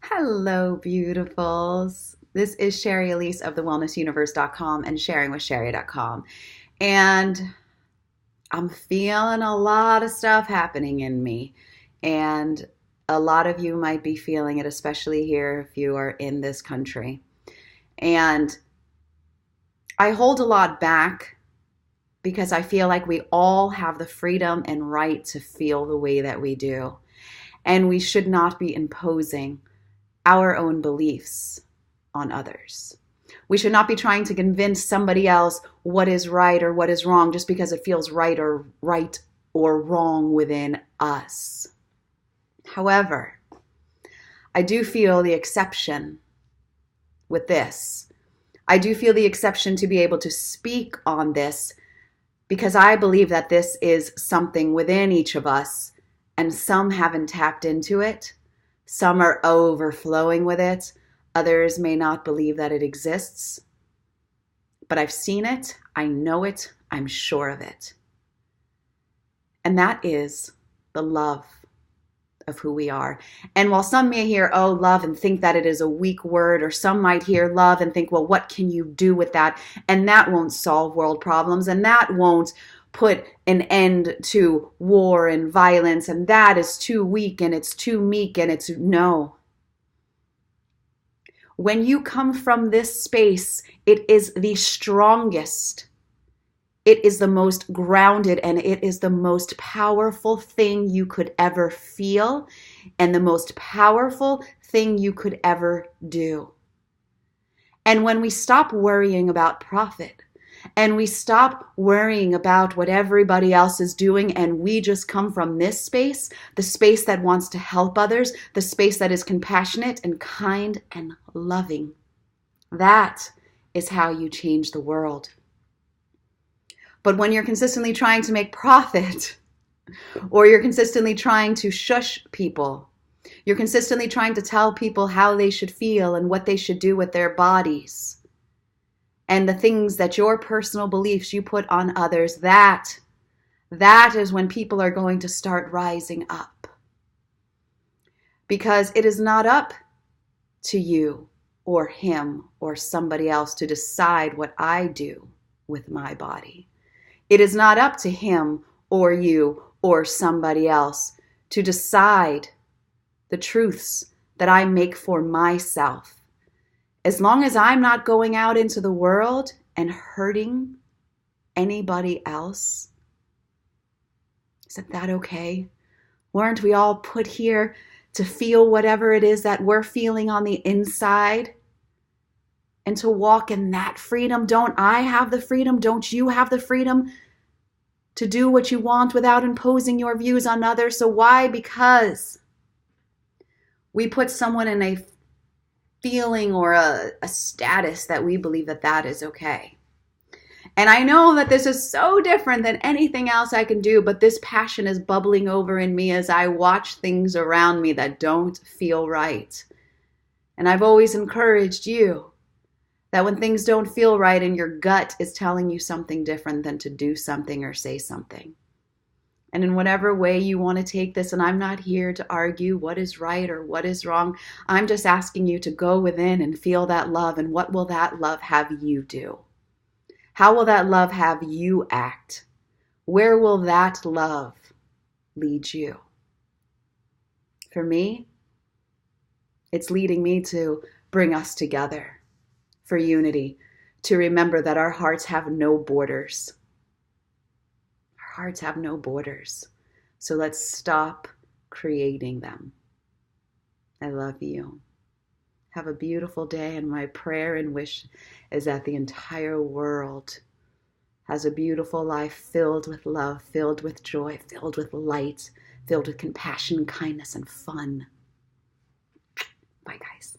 Hello, beautifuls. This is Shari Alyse of thewellnessuniverse.com and sharingwithshari.com. And I'm feeling a lot of stuff happening in me. And a lot of you might be feeling it, especially here if you are in this country. And I hold a lot back because I feel like we all have the freedom and right to feel the way that we do. And we should not be imposing our own beliefs on others. We should not be trying to convince somebody else what is right or what is wrong just because it feels right or wrong within us. However, I do feel the exception with this. I do feel the exception to be able to speak on this because I believe that this is something within each of us, and some haven't tapped into it. Some are overflowing with it. Others may not believe that it exists. But I've seen it. I know it. I'm sure of it. And that is the love of who we are. And while some may hear, oh, love, and think that it is a weak word, or some might hear love and think, well, what can you do with that? And that won't solve world problems, and that won't put an end to war and violence, and that is too weak and it's too meek and it's no. When you come from this space, it is the strongest. It is the most grounded, and it is the most powerful thing you could ever feel and the most powerful thing you could ever do. And when we stop worrying about profit, and we stop worrying about what everybody else is doing, and we just come from this space, the space that wants to help others, the space that is compassionate and kind and loving. That is how you change the world. But when you're consistently trying to make profit, or you're consistently trying to shush people, you're consistently trying to tell people how they should feel and what they should do with their bodies, and the things that your personal beliefs you put on others, that is when people are going to start rising up. Because it is not up to you or him or somebody else to decide what I do with my body. It is not up to him or you or somebody else to decide the truths that I make for myself. As long as I'm not going out into the world and hurting anybody else, isn't that okay? Weren't we all put here to feel whatever it is that we're feeling on the inside and to walk in that freedom? Don't I have the freedom? Don't you have the freedom to do what you want without imposing your views on others? So why? Because we put someone in a feeling or a status that we believe that is okay. And I know that this is so different than anything else I can do, but this passion is bubbling over in me as I watch things around me that don't feel right. And I've always encouraged you that when things don't feel right and your gut is telling you something different, than to do something or say something. And in whatever way you want to take this, and I'm not here to argue what is right or what is wrong. I'm just asking you to go within and feel that love. And what will that love have you do? How will that love have you act? Where will that love lead you? For me, it's leading me to bring us together for unity, to remember that our hearts have no borders. Hearts have no borders. So let's stop creating them. I love you. Have a beautiful day, and my prayer and wish is that the entire world has a beautiful life filled with love, filled with joy, filled with light, filled with compassion, kindness, and fun. Bye, guys.